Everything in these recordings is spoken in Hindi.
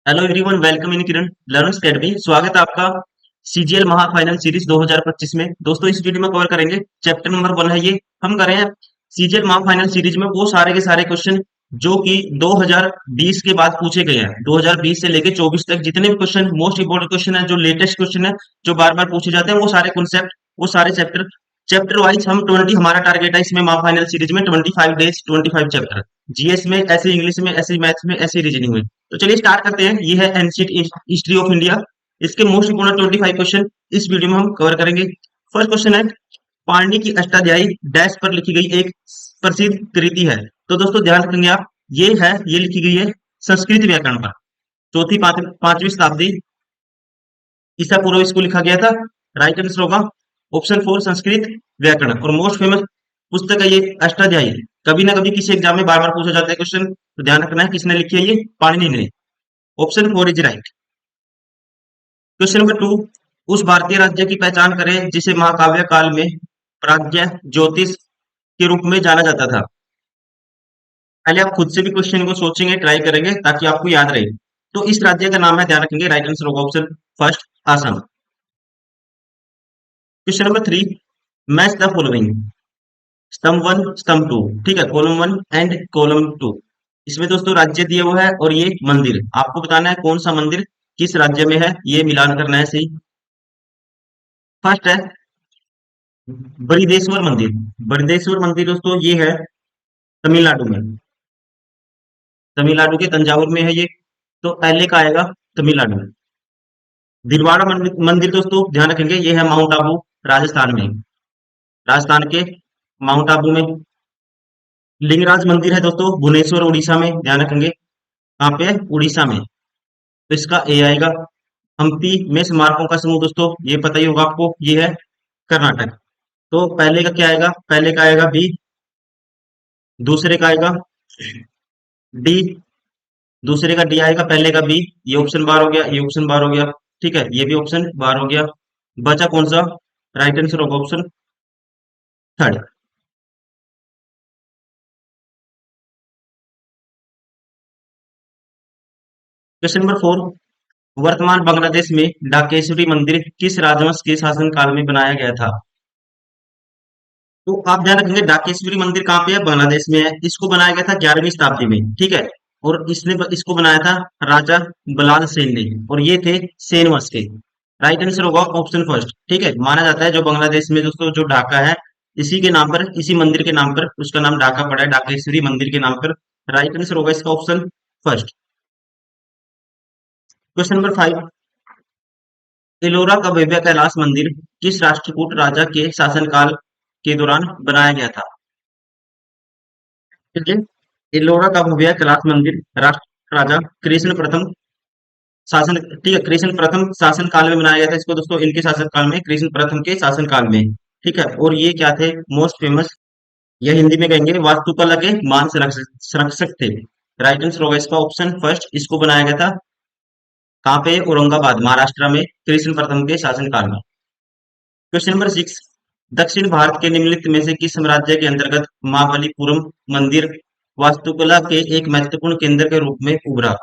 Hello everyone, welcome in Kiran learners academy. स्वागत है आपका सीजीएल महाफाइनल सीरीज 2025 में। दोस्तों, इस वीडियो में कवर करेंगे चैप्टर नंबर 1 है ये। हम कर रहे हैं सीजीएल महाफाइनल सीरीज में वो सारे के सारे क्वेश्चन जो कि 2020 के बाद पूछे गए हैं। 2020 से लेके 24 तक जितने भी क्वेश्चन मोस्ट इंपोर्टेंट क्वेश्चन है, जो लेटेस्ट क्वेश्चन है, जो बार बार पूछे जाते हैं, वो सारे कॉन्सेप्ट, वो सारे चैप्टर चैप्टर वाइज हम 20, हमारा टारगेट है इसमें महाफाइनल सीरीज में 25 डेज 25 चैप्टर। जीएस में ऐसे, इंग्लिश में ऐसे, मैथ्स में ऐसे, रीजनिंग में। तो चलिए स्टार्ट करते हैं। ये है एंशिएंट हिस्ट्री ऑफ इंडिया। इसके मोस्ट इंपोर्टेंट 25 क्वेश्चन इस वीडियो में हम कवर करेंगे। फर्स्ट क्वेश्चन है, पाणिनि की अष्टाध्यायी डैश पर लिखी गई एक प्रसिद्ध कृति है। तो दोस्तों ध्यान रखेंगे आप, ये लिखी गई है संस्कृत व्याकरण पर। चौथी पांचवी शताब्दी ईसा पूर्व इसको लिखा गया था। राइट आंसर होगा ऑप्शन 4 संस्कृत व्याकरण। और मोस्ट फेमस पुस्तक है ये अष्टाध्यायी। कभी ना कभी किसी एग्जाम में बार बार पूछा जाता है क्वेश्चन, तो ध्यान रखना है किसने लिखी है ये, पाणिनि ने। Option 4 is right. Question number 2, उस भारतीय राज्य की पहचान करें जिसे महाकाव्य काल में प्राज्ञ ज्योतिष के रूप में जाना जाता था। पहले आप खुद से भी क्वेश्चन को सोचेंगे, ट्राई करेंगे ताकि आपको याद रहे। तो इस राज्य का नाम है, ध्यान रखेंगे, राइट आंसर होगा option first Assam. Question number 3, match the following, स्तंभ 1 स्तंभ 2। ठीक है, कॉलम 1 एंड कॉलम 2। इसमें दोस्तों राज्य दिया हुआ है और ये मंदिर, आपको बताना है कौन सा मंदिर किस राज्य में है, ये मिलान करना है सही। फर्स्ट है बृहदेश्वर मंदिर। बृहदेश्वर मंदिर दोस्तों ये है तमिलनाडु में, तमिलनाडु के तंजावुर में है ये। तो पहले का आएगा तमिलनाडु में। दिलवाड़ा मंदिर दोस्तों ध्यान रखेंगे, ये है माउंट आबू राजस्थान में, राजस्थान के माउंट आबू में। लिंगराज मंदिर है दोस्तों भुवनेश्वर उड़ीसा में, ध्यान रखेंगे कहाँ पे है, उड़ीसा में। तो इसका ए आएगा। हम्पी में स्मारकों का समूह दोस्तों ये पता ही होगा आपको, ये है कर्नाटक। तो पहले का क्या आएगा, पहले का आएगा बी, दूसरे का आएगा डी, दूसरे का डी आएगा, पहले का बी। ये ऑप्शन बार हो गया, ये ऑप्शन बार हो गया। ठीक है, ये भी ऑप्शन बार हो गया। बचा कौन सा, राइट आंसर होगा ऑप्शन थर्ड। क्वेश्चन नंबर 4, वर्तमान बांग्लादेश में डाकेश्वरी मंदिर किस राजवंश के शासन काल में बनाया गया था। तो आप ध्यान रखेंगे डाकेश्वरी मंदिर कहाँ पे है, बांग्लादेश में है। इसको बनाया गया था 11वीं शताब्दी में। ठीक है, और इसको बनाया था राजा बलाल सेन ने, और ये थे सेन वंश के। राइट आंसर होगा ऑप्शन फर्स्ट। ठीक है, माना जाता है जो बांग्लादेश में दोस्तों जो ढाका है, इसी के नाम पर, इसी मंदिर के नाम पर उसका नाम ढाका पड़ा है, डाकेश्वरी मंदिर के नाम पर। राइट आंसर होगा इसका option first. Question number 5, Ellora का भव्य कैलाश मंदिर किस राष्ट्रकूट राजा के शासनकाल के दौरान बनाया गया था। ठीक है, एलोरा का भव्य कैलाश मंदिर राष्ट्र राजा कृष्ण प्रथम शासन, ठीक है, कृष्ण प्रथम शासन काल में बनाया गया था इसको दोस्तों, इनके शासन काल में, कृष्ण प्रथम के शासन काल में। ठीक है, और ये क्या थे, मोस्ट फेमस, यह हिंदी में कहेंगे वास्तुकला के मान संरक्षक थे। राइट आंसर होगा इसका ऑप्शन फर्स्ट। इसको बनाया गया था कहाँ पे, औरंगाबाद महाराष्ट्र में, कृष्ण प्रथम के शासन काल में। क्वेश्चन नंबर 6, दक्षिण भारत के निम्नलिखित में से किस साम्राज्य के अंतर्गत महाबलीपुरम मंदिर वास्तुकला के एक महत्वपूर्ण केंद्र के रूप में उभरा।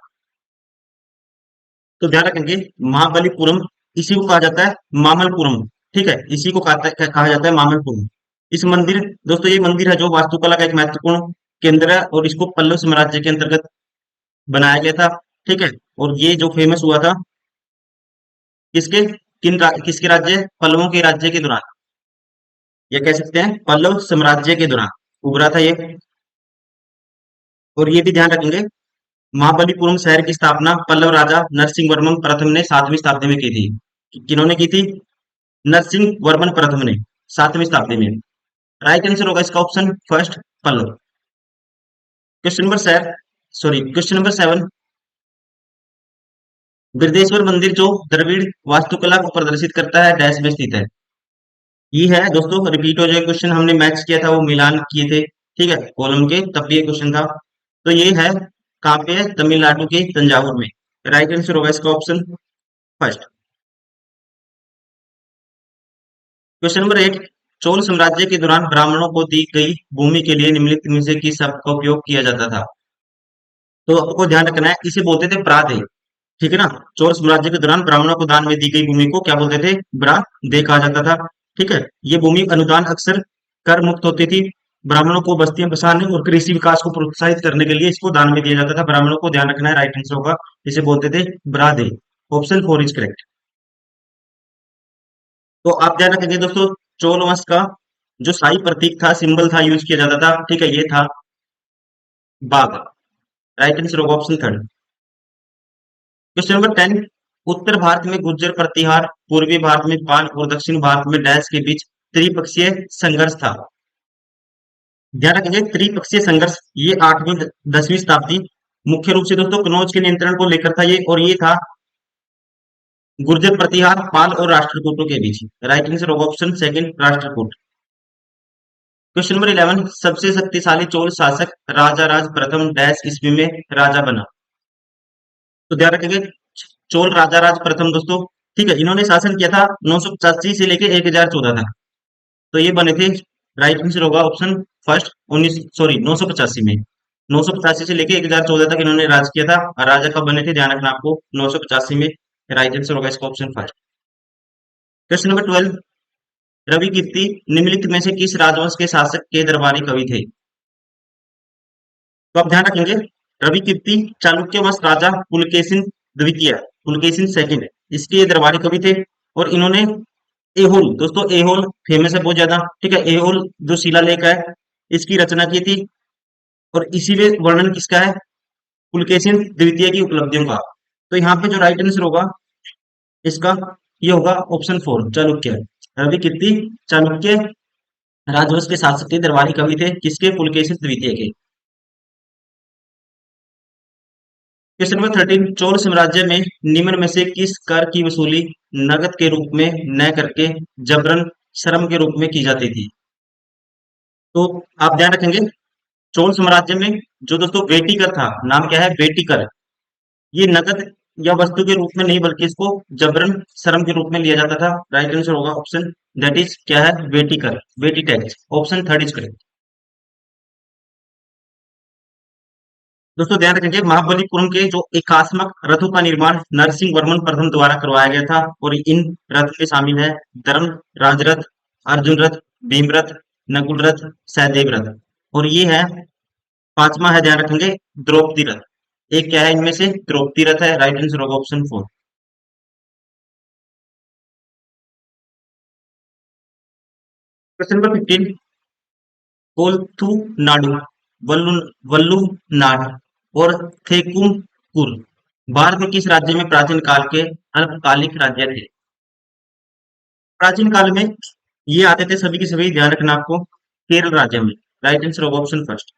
तो ध्यान रखेंगे महाबलीपुरम, इसी को कहा जाता है मामलपुरम। ठीक है, इसी को कहा जाता है मामलपुरम। इस मंदिर दोस्तों, ये मंदिर है जो वास्तुकला का एक महत्वपूर्ण केंद्र है, और इसको पल्लव साम्राज्य के अंतर्गत बनाया गया था। ठीक है, और ये जो फेमस हुआ था किसके, किसके राज्य, पल्लवों के राज्य के दौरान, ये कह सकते हैं पल्लव साम्राज्य के दौरान उभरा था ये। और ये भी ध्यान रखेंगे महाबलीपुरम शहर की स्थापना पल्लव राजा नरसिंह वर्मन प्रथम ने 7वीं शताब्दी में की थी। किन्होंने की थी, नरसिंह वर्मन प्रथम ने 7वीं शताब्दी में। राइट आंसर होगा इसका option first Pallava. Question number 7, Brihadeshwara मंदिर जो द्रविड़ वास्तुकला को प्रदर्शित करता है डैश में स्थित है। ये है दोस्तों, रिपीट हो जाए क्वेश्चन, हमने मैच किया था, वो मिलान किए थे। ठीक है, कॉलम के, तब भी ये क्वेश्चन था। तो ये है कहाँ पे है, तमिलनाडु के तंजावुर में। राइट आंसर होगा इसका option first. Question number 8, Chola साम्राज्य के दौरान ब्राह्मणों को दी गई भूमि के लिए निम्नलिखित में से किस शब्द का उपयोग किया जाता था। तो आपको ध्यान रखना है, इसे बोलते थे प्रादे। ठीक है ना। चोल साम्राज्य के दौरान ब्राह्मणों को दान में दी गई भूमि को क्या बोलते थे? ब्राह्मदे कहा जाता था। ठीक है। ये भूमि अनुदान अक्सर कर मुक्त होती थी। ब्राह्मणों को बस्तियां बसाने और कृषि विकास को प्रोत्साहित करने के लिए इसको दान में दिया जाता था। ब्राह्मणों को ध्यान रखना है, राइट आंसर होगा, इसे बोलते थे ब्रादे। Option 4 is correct. तो आप ध्यान रखेंगे दोस्तों, चोल वंश का जो शाही प्रतीक था, सिंबल था, यूज किया जाता था, ठीक है, ये था बाघ। राइट आंसर होगा ऑप्शन थर्ड। क्वेश्चन नंबर 10, उत्तर भारत में गुर्जर प्रतिहार, पूर्वी भारत में पाल और दक्षिण भारत में डैश के बीच त्रिपक्षीय संघर्ष था। ध्यान रखेंगे, त्रिपक्षीय संघर्ष ये 8वीं 10वीं शताब्दी मुख्य रूप से दोस्तों कनौज के नियंत्रण को लेकर था ये, और ये था गुर्जर प्रतिहार पाल और राष्ट्रकूटों के बीच। राइट आंसर होगा option second, Rashtrakuta. Question number 11, सबसे शक्तिशाली चोल शासक राजा राज प्रथम डैश ईस्वी में राजा बना। तो ध्यान रखेंगे, चोल राजा राज प्रथम दोस्तों, ठीक है, इन्होंने शासन किया था 985 से लेके 1014 तक। तो ये बने थे, राइट आंसर होगा ऑप्शन फर्स्ट, 985 में। 985 से लेके 1014 तक इन्होंने राज किया था। और राजा कब बने थे, ध्यान रखना आपको, 985 में। राइट आंसर होगा इसका option first. Question number 12, Ravikirti निम्नलिखित में से किस राजवंश के शासक के दरबारी कवि थे? तो आप ध्यान रखेंगे, रवि कीर्ति चालुक्य वंश राजा पुलकेशिन द्वितीय, पुलकेशिन सेकंड, इसके ये दरबारी कवि थे। और इन्होंने एहोल, दोस्तों एहोल फेमस है बहुत ज्यादा, ठीक है, एहोल जो शिलालेख है इसकी रचना की थी। और इसी में वर्णन किसका है? पुलकेशिन द्वितीय की उपलब्धियों का। तो यहाँ पे जो राइट आंसर होगा इसका, ये होगा ऑप्शन 4, चालुक्य। रवि कीर्ति चालुक्य राजवंश के शासक थे, दरबारी कवि थे, किसके? पुलकेशिन द्वितीय के। क्वेश्चन नंबर 13, चोल साम्राज्य में निम्न में से किस कर की वसूली नगद के रूप में न करके जबरन श्रम के रूप में की जाती थी? तो आप ध्यान रखेंगे, चोल साम्राज्य में जो दोस्तों वेटी कर था, नाम क्या है? वेटी कर। ये नगद या वस्तु के रूप में नहीं बल्कि इसको जबरन श्रम के रूप में लिया जाता था। राइट आंसर होगा ऑप्शन, दैट इज क्या है? वेटी कर, Vetti tax. Option third is correct. दोस्तों ध्यान रखेंगे, महाबलीपुरम के जो एकात्मक रथों का निर्माण नरसिंह वर्मन प्रथम द्वारा करवाया गया था। और इन रथ में शामिल है धर्म राज रथ, अर्जुन रथ, भीम रथ, नकुल रथ, सहदेव रथ। और ये है पांचवा है, ध्यान रखेंगे, द्रौपदी रथ। एक क्या है इनमें से? द्रौपदी रथ है। राइट आंसर होगा ऑप्शन 4। क्वेश्चन नंबर 15, कोलथू नाडु, वल्लू वल्लू नाड और थेकुमकुर भारत में किस राज्य में प्राचीन काल के अल्पकालिक राज्य थे? प्राचीन काल में ये आते थे सभी के सभी, ध्यान रखना आपको, केरल राज्य में। राइट आंसर होगा option first.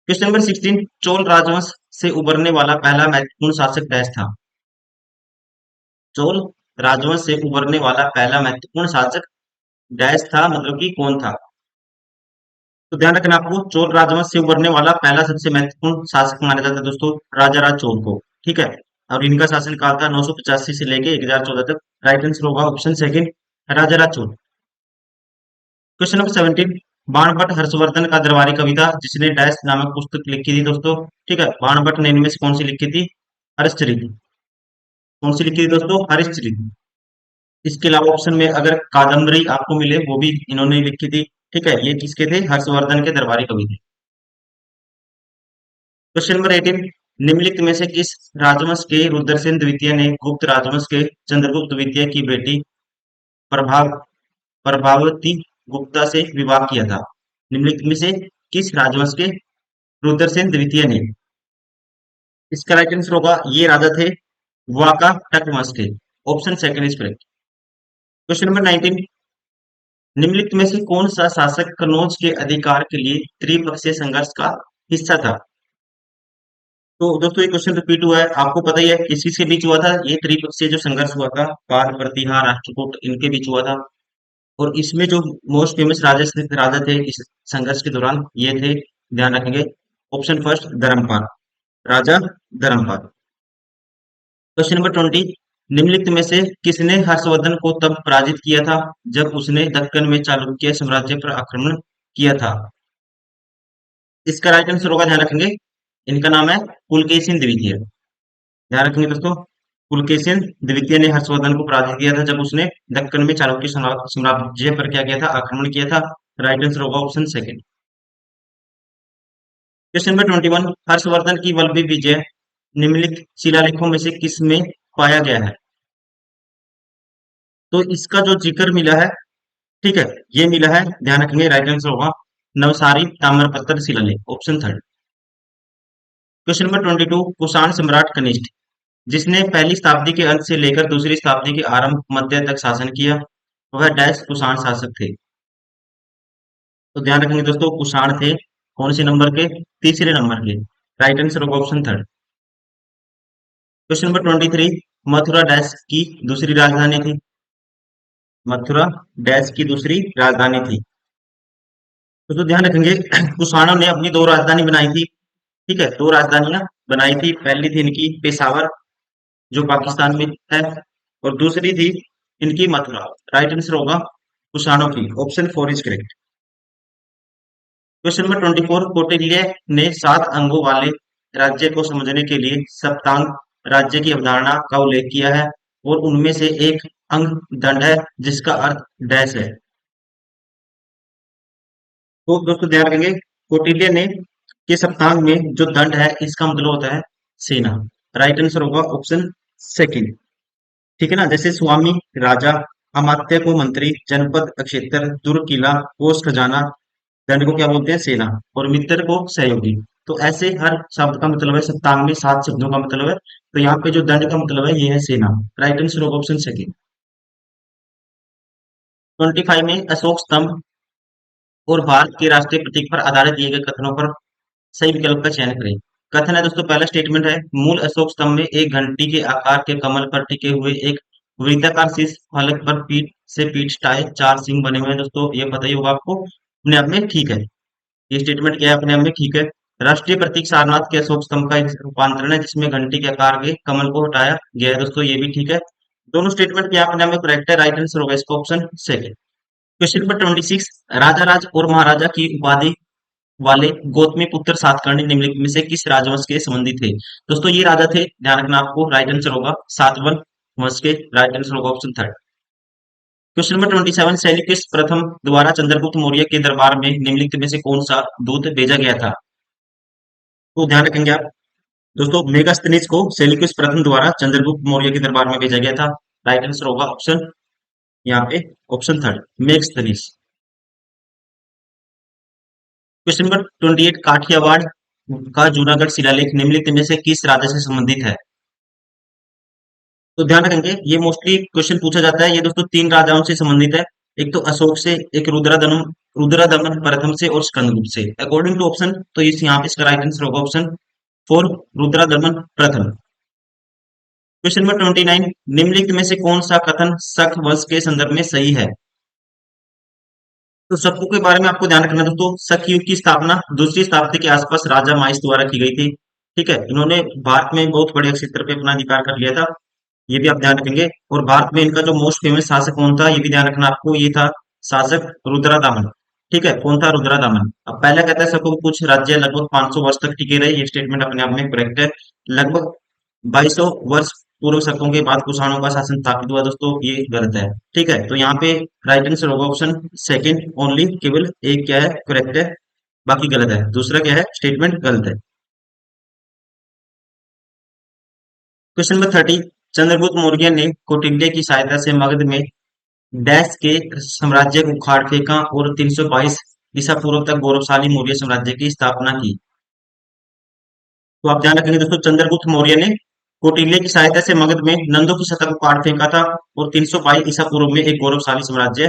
Question number 16, Chola राजवंश से उभरने वाला पहला महत्वपूर्ण शासक डैश था? चोल राजवंश से उभरने वाला पहला महत्वपूर्ण शासक डैश था, मतलब कि कौन था? तो ध्यान रखना आपको, चोल राजवंश से उभरने वाला पहला सबसे महत्वपूर्ण शासक माना जाता है दोस्तों राजा राज चोल को, ठीक है। और इनका शासन काल था 985 से लेके 1014 तक। राइट आंसर होगा ऑप्शन सेकंड, राजा राज चोल। क्वेश्चन नंबर 17, बाणभट्ट हर्षवर्धन का दरबारी कवि था जिसने डैश नामक पुस्तक लिखी थी दोस्तों, ठीक है। बाणभट्ट ने इनमें से कौन सी लिखी थी? हरिश्चरित्र। कौन सी लिखी थी दोस्तों? हरिश्चरित्र। इसके अलावा ऑप्शन में अगर कादम्बरी आपको मिले, वो भी इन्होंने लिखी थी, ठीक है। ये किसके थे? हर्षवर्धन के दरबारी कवि थे। क्वेश्चन नंबर 18, निम्नलिखित में से किस राजवंश के रुद्रसेन द्वितीय ने गुप्त राजवंश के चंद्रगुप्त द्वितीय की बेटी प्रभाव प्रभावती गुप्ता से विवाह किया था? निम्नलिखित में से किस राजवंश के रुद्रसेन द्वितीय ने? इसका राइट आंसर होगा, ये राजा थे वाका टक वंश के। Option second is correct. Question number 19, निम्नलिखित में से कौन सा शासक कनौज के अधिकार के लिए त्रिपक्षीय संघर्ष का हिस्सा था? तो दोस्तों ये क्वेश्चन रिपीट हुआ है, आपको पता ही है किस किस के बीच हुआ था ये त्रिपक्षीय जो संघर्ष हुआ था? पाल प्रतिहार राष्ट्रकूट इनके बीच हुआ था। और इसमें जो मोस्ट फेमस राजा थे इस संघर्ष के दौरान, ये थे, ध्यान रखेंगे, ऑप्शन फर्स्ट धर्मपाल, राजा धर्मपाल। क्वेश्चन नंबर 20, निम्नलिखित में से किसने हर्षवर्धन को तब पराजित किया था जब उसने दक्कन में चालुक्य साम्राज्य पर आक्रमण किया था? इसका राइट आंसर होगा, ध्यान रखेंगे, इनका नाम है पुलकेशिन द्वितीय। ध्यान रखेंगे दोस्तों, पुलकेशिन द्वितीय ने हर्षवर्धन को पराजित किया था जब उसने दक्कन में चालुक्य साम्राज्य पर क्या किया था, आक्रमण किया था। राइट आंसर होगा option second. Question number 21, Harshvardhan की वल्लभी विजय निम्नलिखित शिलालेखों में से किस में पाया गया है? तो इसका जो जिक्र मिला है, ठीक है, ये मिला है, ध्यान रखेंगे, राइट आंसर होगा नवसारी ताम्रपत्र शिलालेख, option third. Question number 22, Kushan सम्राट कनिष्ठ जिसने पहली शताब्दी के अंत से लेकर दूसरी शताब्दी के आरंभ मध्य तक शासन किया, वह डैश कुषाण शासक थे। तो ध्यान रखेंगे दोस्तों, कुषाण थे कौन से नंबर के? तीसरे नंबर के। राइट आंसर होगा option third. Question number 23, Mathura dash की दूसरी राजधानी थी? मथुरा डैश की दूसरी राजधानी थी। तो ध्यान रखेंगे, कुषाणों ने अपनी दो राजधानी बनाई थी, ठीक है, दो राजधानियां बनाई थी। पहली थी इनकी पेशावर जो पाकिस्तान में है, और दूसरी थी इनकी मथुरा। राइट आंसर होगा कुषाणों की, option four is correct. Question number 24, Kautilya ने 7 अंगों वाले राज्य को समझने के लिए सप्तांग राज्य की अवधारणा का उल्लेख किया है, और उनमें से एक अंग दंड है जिसका अर्थ डैश है। तो दोस्तों ध्यान रखेंगे, कौटिल्य ने के सप्तांग में जो दंड है इसका मतलब होता है सेना। राइट आंसर होगा ऑप्शन सेकंड। ठीक है ना, जैसे स्वामी राजा, अमात्य को मंत्री, जनपद क्षेत्र, दुर्ग किला, कोष खजाना, दंड को क्या बोलते हैं? सेना, और मित्र को सहयोगी। तो ऐसे हर शब्द का मतलब है, सप्तांग में 7 शब्दों का मतलब है, तो यहाँ पे जो दंड का मतलब है ये है सेना। राइट आंसर होगा ऑप्शन सेकंड। 25 में अशोक स्तंभ और भारत के राष्ट्रीय प्रतीक पर आधारित दिए गए कथनों पर सही विकल्प का चयन करें। कथन है दोस्तों, पहला स्टेटमेंट है, मूल अशोक स्तंभ में एक घंटी के आकार के कमल पर टिके हुए एक वृत्ताकार शीर्ष फलक पर पीठ से पीठ टाए 4 सिंह बने हुए हैं। दोस्तों ये पता ही होगा आपको, अपने आप में ठीक है, ये स्टेटमेंट क्या है, अपने आप में ठीक है। राष्ट्रीय प्रतीक सारनाथ के अशोक स्तंभ का एक रूपांतरण है जिसमें घंटी के आकार के कमल को हटाया गया है। दोस्तों ये भी ठीक है, दोनों स्टेटमेंट क्या अपने आप में करेक्ट है। राइट आंसर होगा इसका ऑप्शन सेकंड। क्वेश्चन नंबर 26, राजा राज और महाराजा की उपाधि वाले गौतमी पुत्र सातकर्णी निम्नलिखित में से किस राजवंश के संबंधी थे? दोस्तों ये राजा थे, ध्यान रखना आपको, राइट आंसर होगा सातवाहन वंश के। राइट आंसर होगा option third. Question number 27, Seleucus प्रथम द्वारा चंद्रगुप्त मौर्य के दरबार में निम्नलिखित में से कौन सा दूत भेजा गया था? तो ध्यान रखेंगे आप दोस्तों, मेगास्थनीज को सेल्यूकस प्रथम द्वारा चंद्रगुप्त मौर्य के दरबार में भेजा गया था। राइट आंसर होगा ऑप्शन, यहाँ पे option third, Megasthenes. Question number 28, Kathiawar का जूनागढ़ शिलालेख निम्नलिखित में से किस राजा से संबंधित है? तो ध्यान रखेंगे, ये मोस्टली क्वेश्चन पूछा जाता है, ये दोस्तों 3 राजाओं से संबंधित है। एक तो अशोक से, एक रुद्रदमन प्रथम से, और स्कंदगुप्त से। अकॉर्डिंग टू ऑप्शन, तो इस यहाँ पे इसका राइट आंसर होगा ऑप्शन फोर, रुद्रदमन प्रथम। क्वेश्चन नंबर 29, निम्नलिखित में से कौन सा कथन शक वंश के संदर्भ में सही है? तो शक्यों के बारे में आपको ध्यान रखना है दोस्तों, शक युग की स्थापना दूसरी शताब्दी के आसपास राजा माइस द्वारा की गई थी। ठीक है, इन्होंने भारत में बहुत बड़े क्षेत्र पे अपना अधिकार कर लिया था, ये भी आप ध्यान रखेंगे। और भारत में इनका जो मोस्ट फेमस शासक कौन था, ये भी ध्यान रखना आपको, ये था शासक रुद्रादामन। ठीक है, कौन था? रुद्रादामन। अब पहला कहता है शकों के कुछ राज्य लगभग 500 वर्ष तक टिके रहे, ये स्टेटमेंट अपने आप में करेक्ट है। लगभग 2200 वर्ष पूर्व शकों के बाद कुषाणों का शासन स्थापित हुआ। दोस्तों ये गलत है। ठीक है, तो यहाँ पे राइट आंसर होगा ऑप्शन सेकंड ओनली, केवल एक क्या है करेक्ट है, बाकी गलत है। दूसरा क्या है स्टेटमेंट गलत है। क्वेश्चन नंबर 30, चंद्रगुप्त मौर्य ने कौटिल्य की सहायता से मगध में डैश के साम्राज्य को उखाड़ फेंका और 322 ईसा पूर्व तक गौरवशाली मौर्य साम्राज्य की स्थापना की। तो आप ध्यान रखेंगे दोस्तों, चंद्रगुप्त मौर्य ने कौटिल्य की सहायता से मगध में नंदों की सत्ता को काट फेंका था, और 322 ईसा पूर्व में एक गौरवशाली साम्राज्य,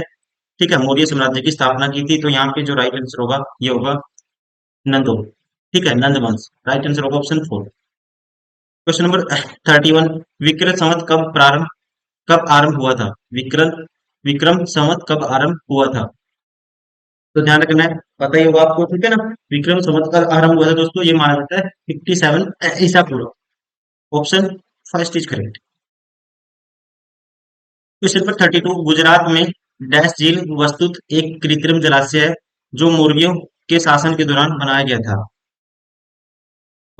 ठीक है, मौर्य साम्राज्य की स्थापना की थी। तो यहाँ पे जो राइट आंसर होगा ये होगा नंदो। ठीक है, नंद वंश। राइट आंसर होगा option four. Question number 31, Vikram Samvat कब आरंभ हुआ था? विक्रम विक्रम संवत कब आरंभ हुआ था? तो ध्यान रखना है, पता ही होगा आपको, ठीक है ना। विक्रम संवत का आरंभ हुआ था दोस्तों, ये माना जाता है 57 ईसा पूर्व। Option first is correct. Question number 32, Gujarat में डैश झील वस्तुत एक कृत्रिम जलाशय है जो मौर्यों के शासन के दौरान बनाया गया था।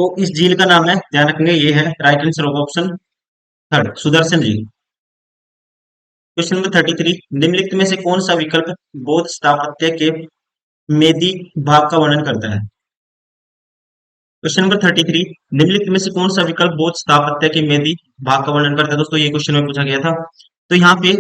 तो इस झील का नाम है, ध्यान रखेंगे, ये है right answer of option third, Sudarshan झील। क्वेश्चन नंबर 33, निम्नलिखित में से कौन सा विकल्प बौद्ध स्थापत्य के मेदी भाग का वर्णन करता है? क्वेश्चन नंबर 33, निम्नलिखित में से कौन सा विकल्प बौद्ध स्थापत्य के मेदी भाग का वर्णन करता है? दोस्तों ये क्वेश्चन में पूछा गया था। तो यहाँ पे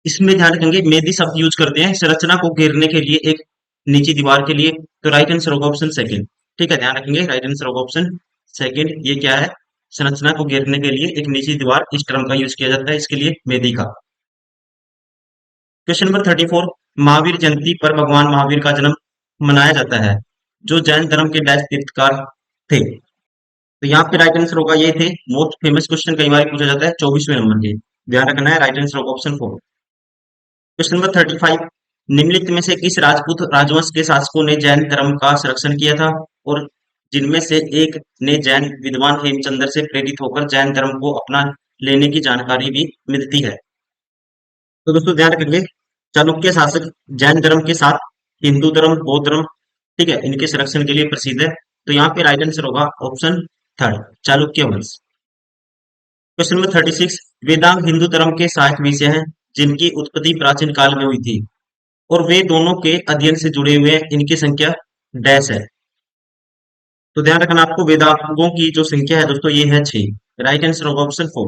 इसमें ध्यान रखेंगे, मेदी शब्द यूज करते हैं संरचना को घेरने के लिए, एक निची दीवार के लिए। तो राइट आंसर होगा ऑप्शन सेकंड। ठीक है, ध्यान रखेंगे, राइट आंसर होगा ऑप्शन सेकंड। ये क्या है? संरचना को घेरने के लिए एक निची दीवार, इस टर्म का यूज किया जाता है, इसके लिए मेदी का। क्वेश्चन नंबर 34, महावीर जयंती पर भगवान महावीर का जन्म मनाया जाता है, जो जैन धर्म के डैश तीर्थकार थे। तो यहाँ पे राइट आंसर होगा, ये थे मोस्ट फेमस क्वेश्चन, कई बार पूछा जाता है, 24वें नंबर के। ध्यान रखना है, राइट आंसर होगा ऑप्शन फोर। क्वेश्चन नंबर 35, निम्नलिखित में से किस राजपूत राजवंश के शासकों ने जैन धर्म का संरक्षण किया था, और जिनमें से एक ने जैन विद्वान हेमचंद्र से प्रेरित होकर जैन धर्म को अपना लेने की जानकारी भी मिलती है? तो दोस्तों ध्यान रखेंगे, चाणक्य शासक जैन धर्म के साथ हिंदू धर्म, बौद्ध धर्म, ठीक है, इनके संरक्षण के लिए प्रसिद्ध है। तो यहाँ पे राइट आंसर होगा ऑप्शन थर्ड, चालुक्य वंश। क्वेश्चन नंबर 36, वेदांग हिंदू धर्म के सहायक विषय हैं जिनकी उत्पत्ति प्राचीन काल में हुई थी, और वे दोनों के अध्ययन से जुड़े हुए हैं, इनकी संख्या डैश है। तो ध्यान रखना आपको, वेदांगों की जो संख्या है दोस्तों, ये है 6। राइट आंसर होगा option four.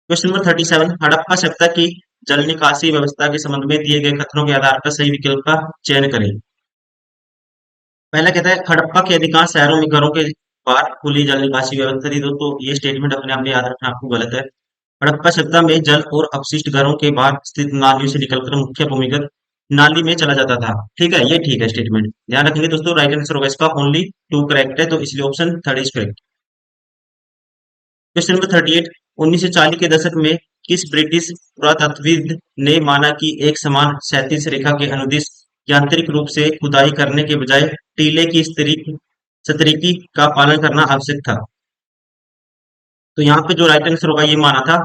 Question number 37, Harappa सभ्यता की जल निकासी व्यवस्था के संबंध में दिए गए कथनों के आधार पर सही विकल्प का चयन करें। पहला कहता है, हड़प्पा के अधिकांश शहरों में घरों के बाहर खुली जल निकासी व्यवस्था थी। दोस्तों ये स्टेटमेंट अपने आप में याद रखना आपको गलत है। हड़प्पा सभ्यता में जल और अपशिष्ट घरों के बाहर स्थित नालियों से निकलकर मुख्य भूमिगत नाली में चला जाता था। ठीक है, ये ठीक है स्टेटमेंट, ध्यान रखेंगे दोस्तों। राइट आंसर होगा इसका ओनली टू करेक्ट है, तो इसलिए option third is correct. Question number 38, 1940 के दशक में किस ब्रिटिश पुरातत्वविद ने माना कि एक समान क्षैतिज रेखा के अनुदिश यांत्रिक रूप से खुदाई करने के बजाय टीले की सतरीकी का पालन करना आवश्यक था? तो यहाँ पे जो राइट आंसर होगा, ये माना था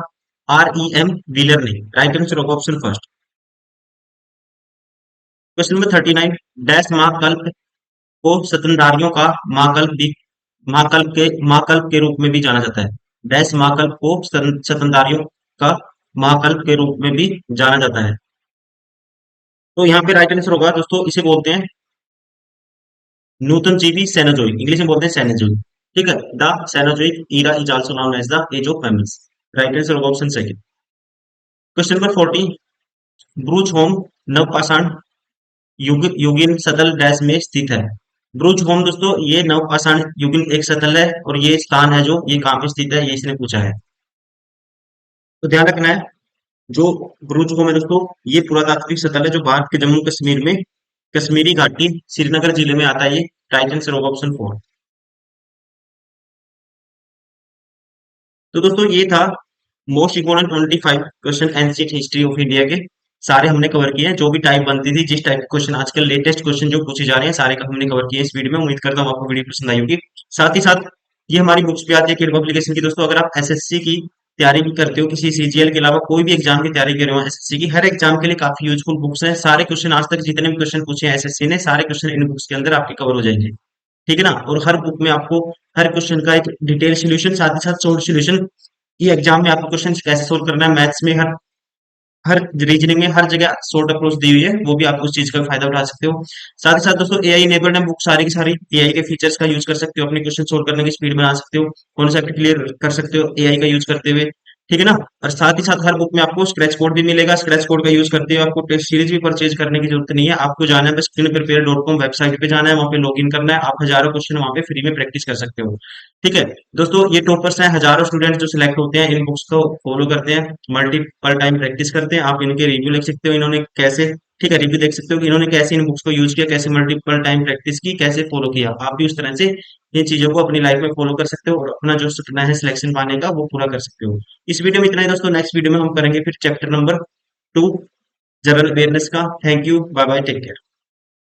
REM व्हीलर ने। राइट आंसर होगा option first. Question number 39, dash महाकल्प को स्तनधारियों का महाकल्प के रूप में भी जाना जाता है। डैश महाकल्प को स्तनधारियों का महाकल्प के रूप में भी जाना जाता है। तो यहाँ पे राइट आंसर होगा दोस्तों, इसे बोलते हैं नूतन जीवी सेनोजोइक, इंग्लिश में बोलते हैं सेनोजोइक। ठीक है, the Cenozoic era is also known as the age of mammals. Right answer होगा option second. Question number 40, Burzahom नवपाषाण युगीन सतल डैश में स्थित है। ब्रूच होम दोस्तों, ये नवपाषाण युगीन एक सतल है, और ये स्थान है जो, ये कहाँ पे स्थित है, ये इसने पूछा है। तो ध्यान रखना है, जो ब्रूच होम है दोस्तों, ये पुरातात्विक सतल है जो भारत के जम्मू कश्मीर में कश्मीरी घाटी श्रीनगर जिले में आता है। ये राइट आंसर होगा ऑप्शन फोर। तो दोस्तों ये था most important 25 question ancient history of India के, सारे हमने कवर किए हैं। जो भी टाइप बनती थी, जिस टाइप के क्वेश्चन आजकल लेटेस्ट क्वेश्चन जो पूछे जा रहे हैं, सारे का हमने कवर किया इस वीडियो में। उम्मीद करता हूँ आपको वीडियो पसंद आई होगी। साथ ही साथ ये हमारी बुक्स भी आती है किड पब्लिकेशन की। दोस्तों अगर आप एसएससी की तैयारी भी करते हो, किसी सीजीएल के अलावा कोई भी एग्जाम की तैयारी कर रहे हो, एसएससी की हर एग्जाम के लिए काफी यूजफुल बुक्स हैं। सारे क्वेश्चन आज तक जितने भी क्वेश्चन पूछे हैं एसएससी ने, सारे क्वेश्चन इन बुक्स के अंदर आपके कवर हो जाएंगे। ठीक है ना, और हर बुक में आपको हर क्वेश्चन का एक डिटेल सोल्यूशन, साथ ही साथ शॉर्ट सोल्यूशन, ये एग्जाम में आपको क्वेश्चन कैसे सोल्व करना है, मैथ्स में हर हर रीजनिंग में हर जगह शॉर्ट अप्रोच दी हुई है, वो भी आप उस चीज का फायदा उठा सकते हो। साथ ही साथ दोस्तों एआई इनेबल्ड है बुक, सारी की सारी एआई के फीचर्स का यूज कर सकते हो, अपने क्वेश्चन सोल्व करने की स्पीड बना सकते हो, कॉन्सेप्ट क्लियर कर सकते हो एआई का यूज करते हुए। ठीक है ना, और साथ ही साथ हर बुक में आपको स्क्रैच कोड भी मिलेगा। स्क्रैच कोड का यूज करते हुए आपको टेस्ट सीरीज भी परचेज करने की जरूरत नहीं है। आपको जाना है बस screenprepare.com वेबसाइट पे जाना है, वहाँ पे लॉगिन करना है, आप हजारों क्वेश्चन वहाँ पे फ्री में प्रैक्टिस कर सकते हो। ठीक है दोस्तों, ये टॉपर्स हैं, हजारों स्टूडेंट्स जो सिलेक्ट होते हैं, इन बुक्स को फॉलो करते हैं, मल्टीपल टाइम प्रैक्टिस करते हैं। आप इनके रिव्यू लिख सकते हो, इन्होंने कैसे, ठीक है, रिव्यू देख सकते हो कि इन्होंने कैसे इन बुक्स को यूज किया, कैसे मल्टीपल टाइम प्रैक्टिस की, कैसे फॉलो किया। आप भी उस तरह से इन चीजों को अपनी लाइफ में फॉलो कर सकते हो, और अपना जो सपना है सिलेक्शन पाने का, वो पूरा कर सकते हो। इस वीडियो में इतना ही दोस्तों, नेक्स्ट वीडियो में हम करेंगे फिर चैप्टर नंबर 2 जनरल अवेयरनेस का। Thank you, bye bye, take care.